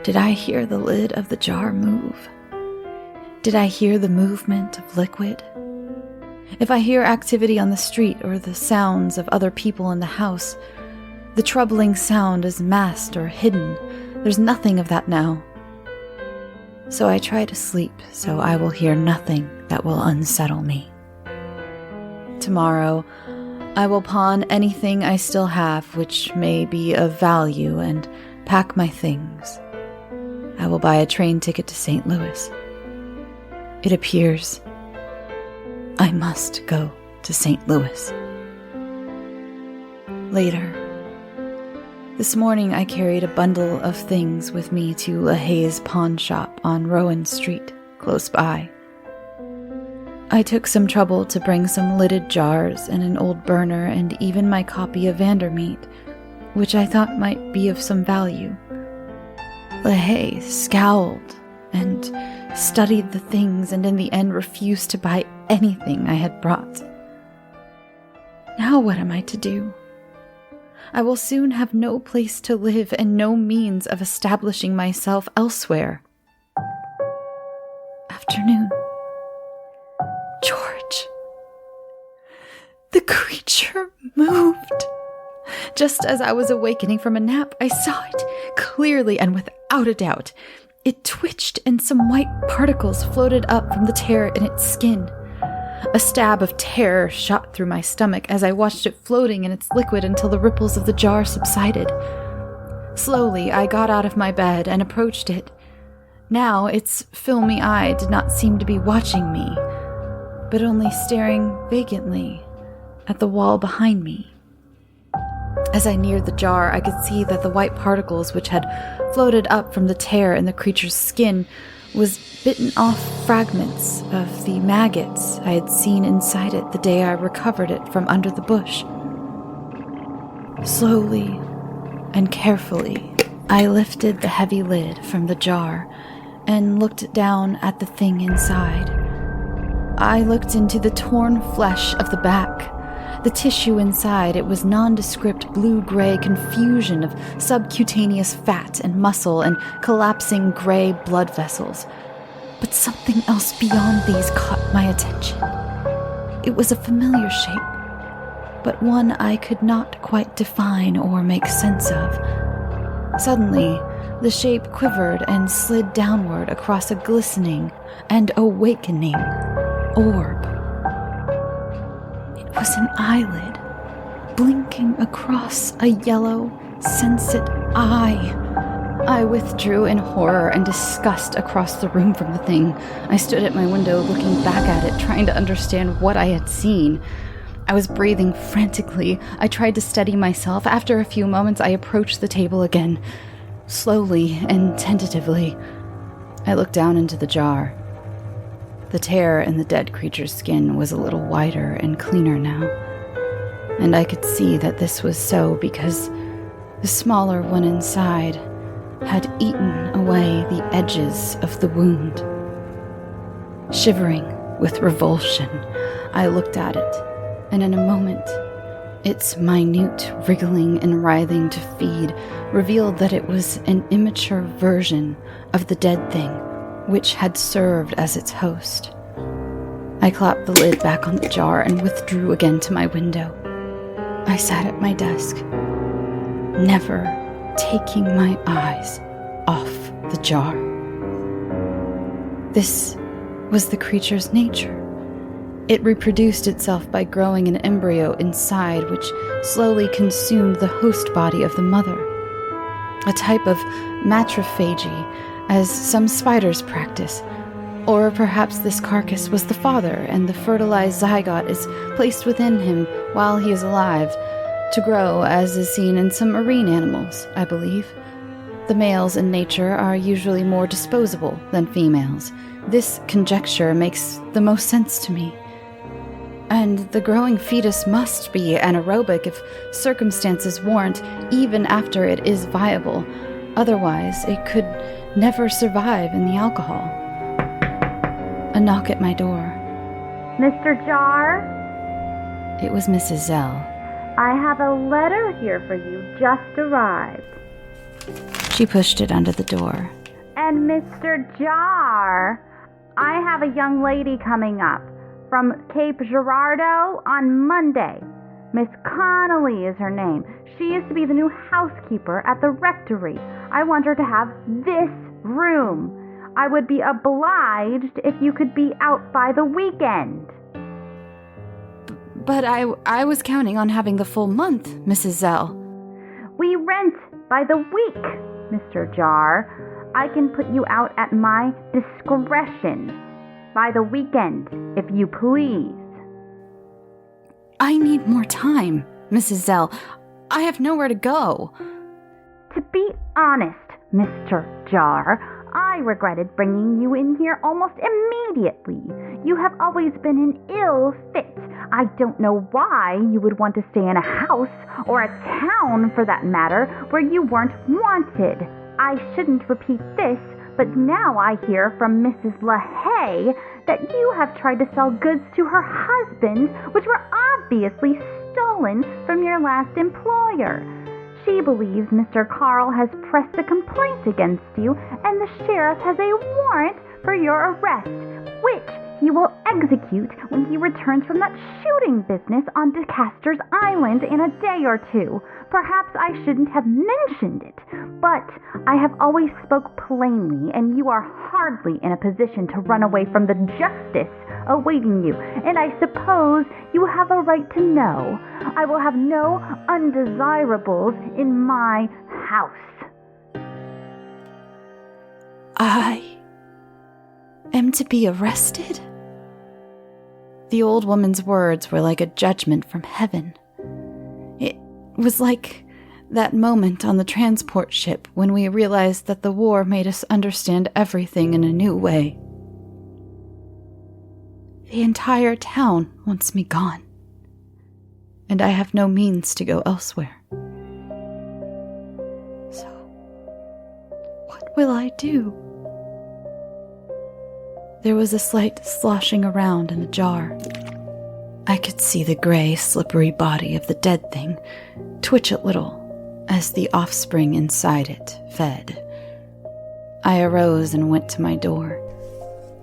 Did I hear the lid of the jar move? Did I hear the movement of liquid? If I hear activity on the street or the sounds of other people in the house, the troubling sound is masked or hidden. There's nothing of that now. So I try to sleep so I will hear nothing that will unsettle me. Tomorrow, I will pawn anything I still have which may be of value and pack my things. I will buy a train ticket to St. Louis. It appears I must go to St. Louis. Later. This morning I carried a bundle of things with me to LaHaye's pawn shop on Rowan Street, close by. I took some trouble to bring some lidded jars and an old burner and even my copy of Vandermeat, which I thought might be of some value. LaHaye scowled and studied the things and in the end refused to buy anything I had brought. Now what am I to do? I will soon have no place to live and no means of establishing myself elsewhere. Afternoon. George. The creature moved. Just as I was awakening from a nap, I saw it clearly and without a doubt. It twitched and some white particles floated up from the tear in its skin. A stab of terror shot through my stomach as I watched it floating in its liquid until the ripples of the jar subsided. Slowly, I got out of my bed and approached it. Now, its filmy eye did not seem to be watching me, but only staring vacantly at the wall behind me. As I neared the jar, I could see that the white particles which had floated up from the tear in the creature's skin was bitten off fragments of the maggots I had seen inside it the day I recovered it from under the bush. Slowly and carefully, I lifted the heavy lid from the jar and looked down at the thing inside. I looked into the torn flesh of the back. The tissue inside it was nondescript blue-gray confusion of subcutaneous fat and muscle and collapsing gray blood vessels. But something else beyond these caught my attention. It was a familiar shape, but one I could not quite define or make sense of. Suddenly, the shape quivered and slid downward across a glistening and awakening orb. It was an eyelid, blinking across a yellow, sensate eye. I withdrew in horror and disgust across the room from the thing. I stood at my window looking back at it, trying to understand what I had seen. I was breathing frantically. I tried to steady myself. After a few moments, I approached the table again. Slowly and tentatively, I looked down into the jar. The tear in the dead creature's skin was a little wider and cleaner now, and I could see that this was so because the smaller one inside had eaten away the edges of the wound. Shivering with revulsion, I looked at it, and in a moment, its minute wriggling and writhing to feed revealed that it was an immature version of the dead thing, which had served as its host. I clapped the lid back on the jar and withdrew again to my window. I sat at my desk, never taking my eyes off the jar. This was the creature's nature. It reproduced itself by growing an embryo inside, which slowly consumed the host body of the mother. A type of matrophagy, as some spiders practice. Or perhaps this carcass was the father, and the fertilized zygote is placed within him while he is alive, to grow as is seen in some marine animals, I believe. The males in nature are usually more disposable than females. This conjecture makes the most sense to me. And the growing fetus must be anaerobic if circumstances warrant, even after it is viable. Otherwise, it could never survive in the alcohol. A knock at my door. Mr. Jar? It was Mrs. Zell. I have a letter here for you, just arrived. She pushed it under the door. And Mr. Jar, I have a young lady coming up from Cape Girardeau on Monday. Miss Connolly is her name. She used to be the new housekeeper at the rectory. I want her to have this room. I would be obliged if you could be out by the weekend. But I was counting on having the full month, Mrs. Zell. We rent by the week, Mr. Jar. I can put you out at my discretion. By the weekend, if you please. I need more time, Mrs. Zell. I have nowhere to go. To be honest, Mr. Jar, I regretted bringing you in here almost immediately. You have always been an ill fit. I don't know why you would want to stay in a house, or a town for that matter, where you weren't wanted. I shouldn't repeat this, but now I hear from Mrs. LaHaye that you have tried to sell goods to her husband, which were obviously stolen from your last employer. She believes Mr. Carl has pressed a complaint against you, and the sheriff has a warrant for your arrest, which he will execute when he returns from that shooting business on DeCaster's Island in a day or two. Perhaps I shouldn't have mentioned it, But I have always spoke plainly, and you are hardly in a position to run away from the justice awaiting you, and I suppose you have a right to know. I will have no undesirables in my house. I am to be arrested? The old woman's words were like a judgment from heaven. It was like that moment on the transport ship when we realized that the war made us understand everything in a new way. The entire town wants me gone, and I have no means to go elsewhere. So, what will I do? There was a slight sloshing around in the jar. I could see the gray, slippery body of the dead thing twitch a little as the offspring inside it fed. I arose and went to my door,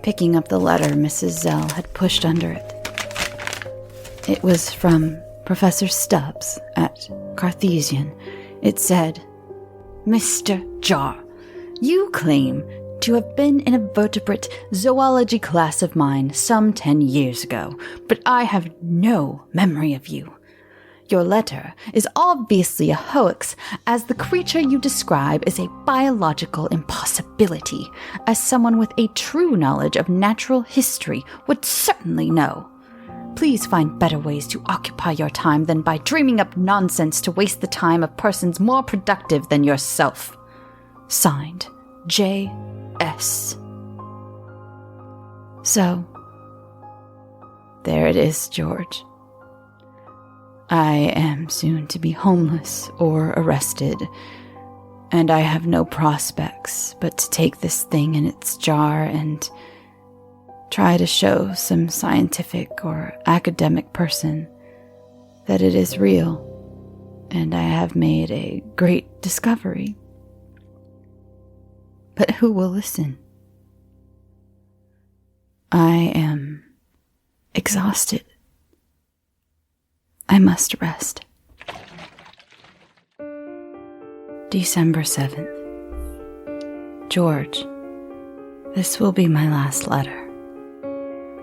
picking up the letter Mrs. Zell had pushed under it. It was from Professor Stubbs at Cartesian. It said, "Mr. Jar, you claim to have been in a vertebrate zoology class of mine some 10 years ago, but I have no memory of you. Your letter is obviously a hoax, as the creature you describe is a biological impossibility, as someone with a true knowledge of natural history would certainly know. Please find better ways to occupy your time than by dreaming up nonsense to waste the time of persons more productive than yourself. Signed, J.S." So, there it is, George. I am soon to be homeless or arrested, and I have no prospects but to take this thing in its jar and try to show some scientific or academic person that it is real, and I have made a great discovery. But who will listen? I am exhausted. I must rest. December 7th. George, this will be my last letter.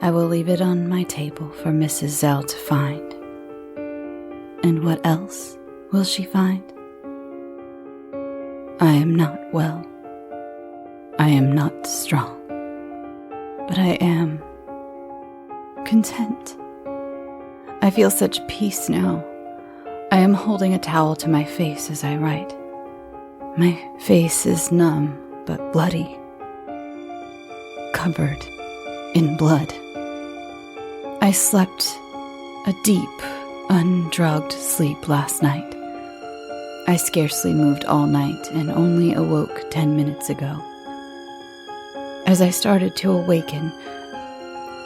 I will leave it on my table for Mrs. Zell to find. And what else will she find? I am not well. I am not strong. But I am content. I feel such peace now. I am holding a towel to my face as I write. My face is numb but bloody, covered in blood. I slept a deep, undrugged sleep last night. I scarcely moved all night and only awoke 10 minutes ago. As I started to awaken,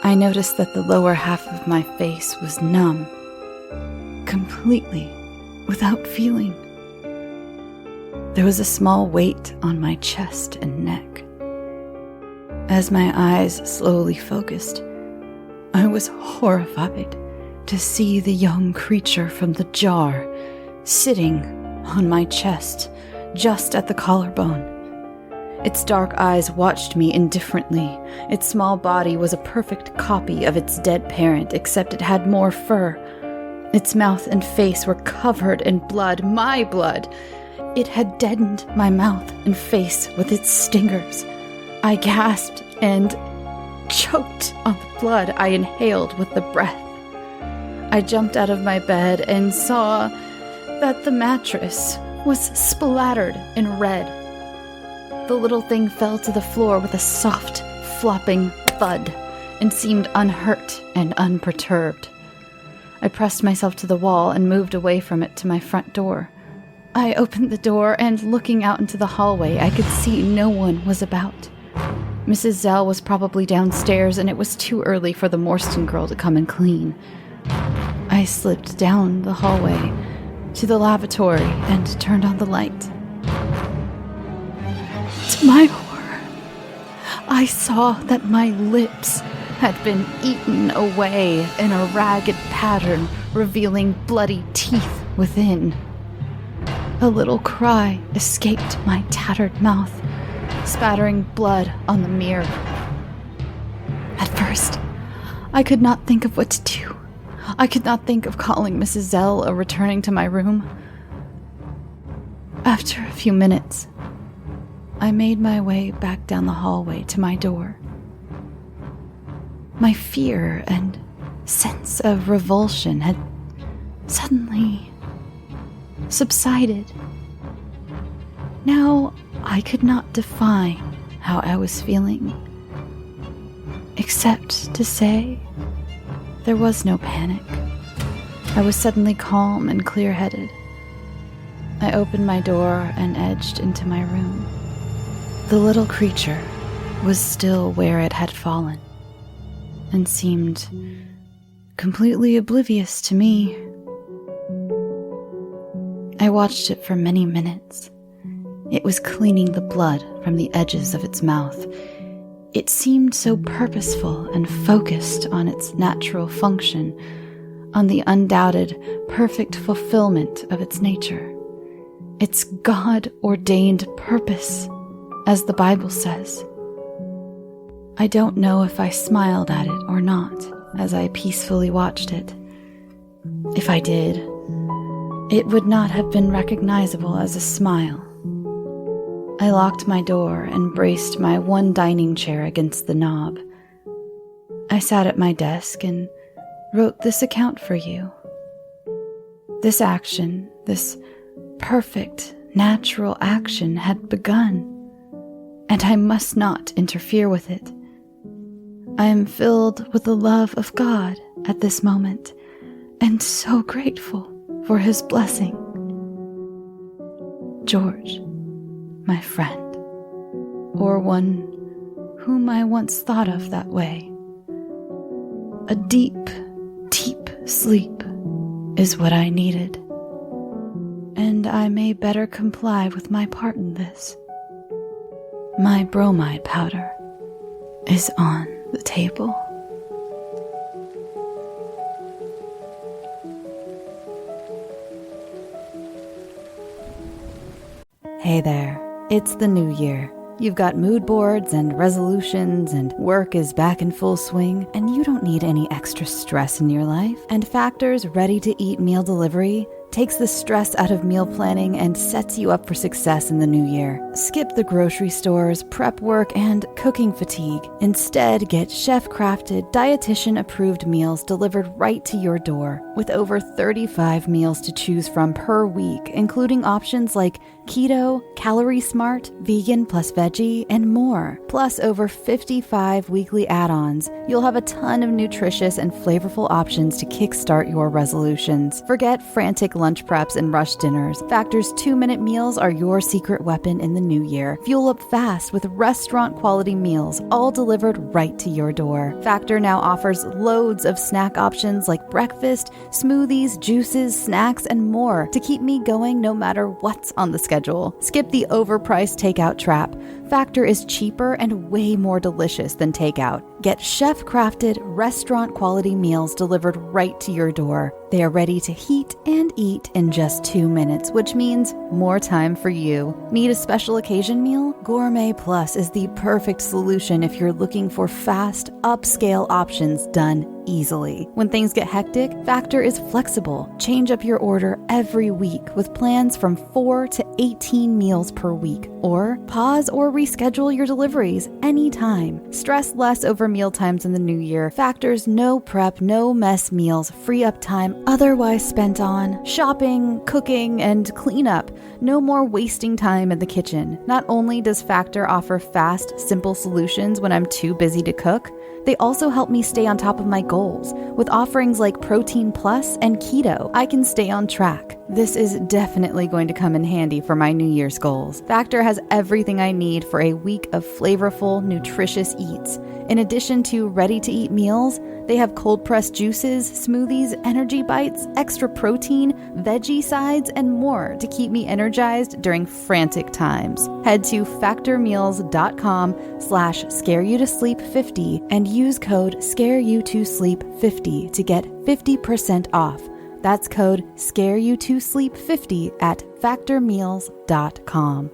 I noticed that the lower half of my face was numb, completely, without feeling. There was a small weight on my chest and neck. As my eyes slowly focused, I was horrified to see the young creature from the jar sitting on my chest, just at the collarbone. Its dark eyes watched me indifferently. Its small body was a perfect copy of its dead parent, except it had more fur. Its mouth and face were covered in blood, my blood. It had deadened my mouth and face with its stingers. I gasped and choked on the blood I inhaled with the breath. I jumped out of my bed and saw that the mattress was splattered in red. The little thing fell to the floor with a soft, flopping thud and seemed unhurt and unperturbed. I pressed myself to the wall and moved away from it to my front door. I opened the door and, looking out into the hallway, I could see no one was about. Mrs. Zell was probably downstairs, and it was too early for the Morstan girl to come and clean. I slipped down the hallway to the lavatory and turned on the light. To my horror, I saw that my lips had been eaten away in a ragged pattern, revealing bloody teeth within. A little cry escaped my tattered mouth, spattering blood on the mirror. At first, I could not think of what to do. I could not think of calling Mrs. Zell or returning to my room. After a few minutes, I made my way back down the hallway to my door. My fear and sense of revulsion had suddenly subsided. Now I could not define how I was feeling, except to say there was no panic. I was suddenly calm and clear-headed. I opened my door and edged into my room. The little creature was still where it had fallen, and seemed completely oblivious to me. I watched it for many minutes. It was cleaning the blood from the edges of its mouth. It seemed so purposeful and focused on its natural function, on the undoubted, perfect fulfillment of its nature. Its God-ordained purpose, as the Bible says. I don't know if I smiled at it or not as I peacefully watched it. If I did, it would not have been recognizable as a smile. I locked my door and braced my one dining chair against the knob. I sat at my desk and wrote this account for you. This action, this perfect, natural action had begun, and I must not interfere with it. I am filled with the love of God at this moment, and so grateful for His blessing. George, my friend, or one whom I once thought of that way. A deep, deep sleep is what I needed, and I may better comply with my part in this. My bromide powder is on the table. Hey there, it's the new year. You've got mood boards and resolutions, and work is back in full swing, and you don't need any extra stress in your life. And Factor's ready-to-eat meal delivery takes the stress out of meal planning and sets you up for success in the new year. Skip the grocery stores, prep work, and cooking fatigue. Instead, get chef-crafted, dietitian-approved meals delivered right to your door, with over 35 meals to choose from per week, including options like keto, calorie smart, vegan plus veggie, and more. Plus over 55 weekly add-ons. You'll have a ton of nutritious and flavorful options to kickstart your resolutions. Forget frantic lunch preps and rush dinners. Factor's 2-minute meals are your secret weapon in the new year. Fuel up fast with restaurant-quality meals, all delivered right to your door. Factor now offers loads of snack options like breakfast, smoothies, juices, snacks, and more to keep me going no matter what's on the schedule. Skip the overpriced takeout trap. Factor is cheaper and way more delicious than takeout. Get chef-crafted, restaurant-quality meals delivered right to your door. They are ready to heat and eat in just 2 minutes, which means more time for you. Need a special occasion meal? Gourmet Plus is the perfect solution if you're looking for fast, upscale options done easily. When things get hectic, Factor is flexible. Change up your order every week with plans from 4 to 18 meals per week. Or pause or reschedule your deliveries anytime. Stress less over meal times in the new year. Factor's no prep, no mess meals free up time otherwise spent on shopping, cooking, and cleanup. No more wasting time in the kitchen. Not only does Factor offer fast, simple solutions when I'm too busy to cook, they also help me stay on top of my goals. With offerings like Protein Plus and Keto, I can stay on track. This is definitely going to come in handy for my New Year's goals. Factor has everything I need for a week of flavorful, nutritious eats. In addition to ready-to-eat meals, they have cold-pressed juices, smoothies, energy bites, extra protein, veggie sides, and more to keep me energized during frantic times. Head to factormeals.com/scareyoutosleep50 and use code scareyoutosleep50 to get 50% off. That's code scareyoutosleep50 at factormeals.com.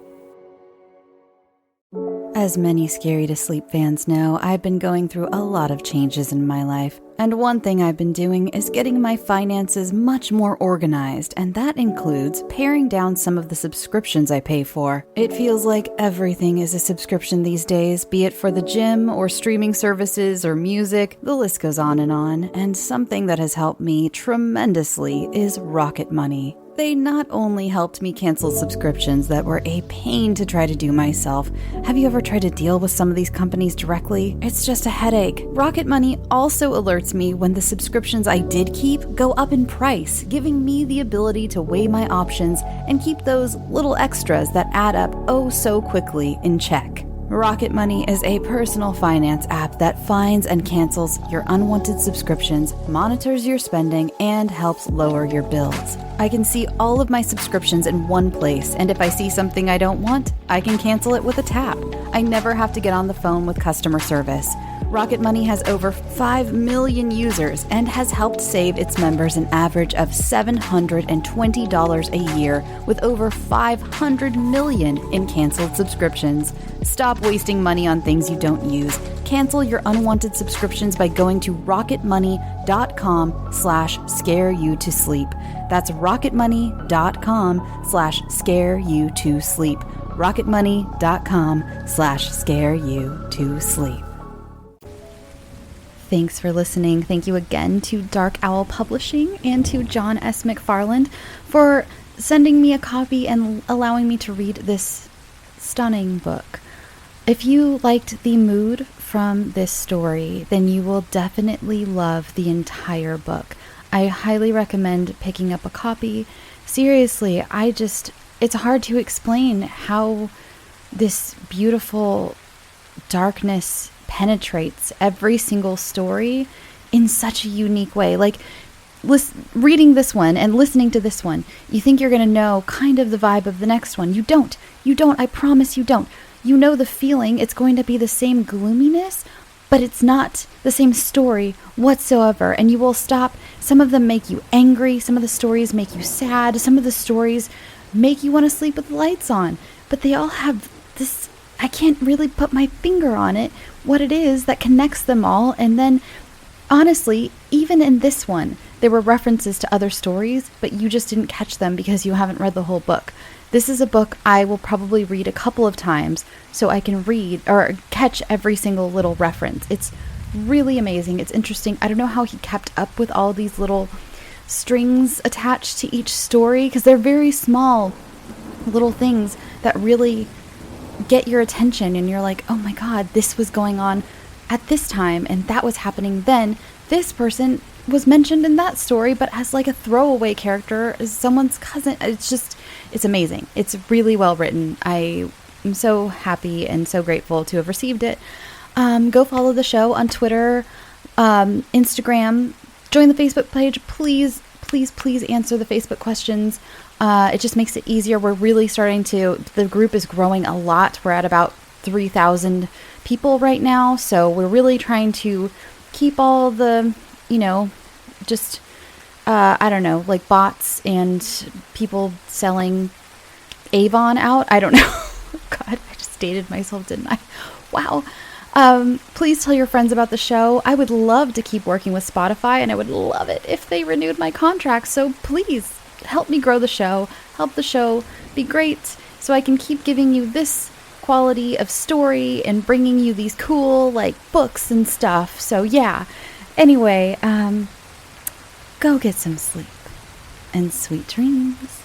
As many Scary to Sleep fans know, I've been going through a lot of changes in my life. And one thing I've been doing is getting my finances much more organized, and that includes paring down some of the subscriptions I pay for. It feels like everything is a subscription these days, be it for the gym or streaming services or music, the list goes on, and something that has helped me tremendously is Rocket Money. They not only helped me cancel subscriptions that were a pain to try to do myself. Have you ever tried to deal with some of these companies directly? It's just a headache. Rocket Money also alerts me when the subscriptions I did keep go up in price, giving me the ability to weigh my options and keep those little extras that add up oh so quickly in check. Rocket Money is a personal finance app that finds and cancels your unwanted subscriptions, monitors your spending, and helps lower your bills. I can see all of my subscriptions in one place, and if I see something I don't want, I can cancel it with a tap. I never have to get on the phone with customer service. Rocket Money has over 5 million users and has helped save its members an average of $720 a year with over 500 million in canceled subscriptions. Stop wasting money on things you don't use. Cancel your unwanted subscriptions by going to rocketmoney.com/scareyoutosleep. That's rocketmoney.com/scareyoutosleep. rocketmoney.com/scareyoutosleep. Thanks for listening. Thank you again to Dark Owl Publishing and to John S. McFarland for sending me a copy and allowing me to read this stunning book. If you liked the mood from this story, then you will definitely love the entire book. I highly recommend picking up a copy. Seriously, it's hard to explain how this beautiful darkness penetrates every single story in such a unique way. Like, reading this one and listening to this one, you think you're going to know kind of the vibe of the next one. You don't. I promise you don't. You know the feeling. It's going to be the same gloominess, but it's not the same story whatsoever. And you will stop. Some of them make you angry. Some of the stories make you sad. Some of the stories make you want to sleep with the lights on. But they all have this, I can't really put my finger on it, what it is that connects them all. And then, honestly, even in this one, there were references to other stories, but you just didn't catch them because you haven't read the whole book. This is a book I will probably read a couple of times so I can read or catch every single little reference. It's really amazing. It's interesting. I don't know how he kept up with all these little strings attached to each story, because they're very small little things that really get your attention, and you're like, oh my god, this was going on at this time and that was happening then. This person was mentioned in that story, but as like a throwaway character, as someone's cousin. It's amazing. It's really well written. I am so happy and so grateful to have received it. Go follow the show on Twitter, Instagram, join the Facebook page. Please answer the Facebook questions. It just makes it easier. We're really the group is growing a lot. We're at about 3,000 people right now. So we're really trying to keep all the, like bots and people selling Avon out. I don't know. God, I just dated myself, didn't I? Wow. Please tell your friends about the show. I would love to keep working with Spotify, and I would love it if they renewed my contract. So please help me grow the show, help the show be great so I can keep giving you this quality of story and bringing you these cool, books and stuff. So yeah. Anyway, go get some sleep and sweet dreams.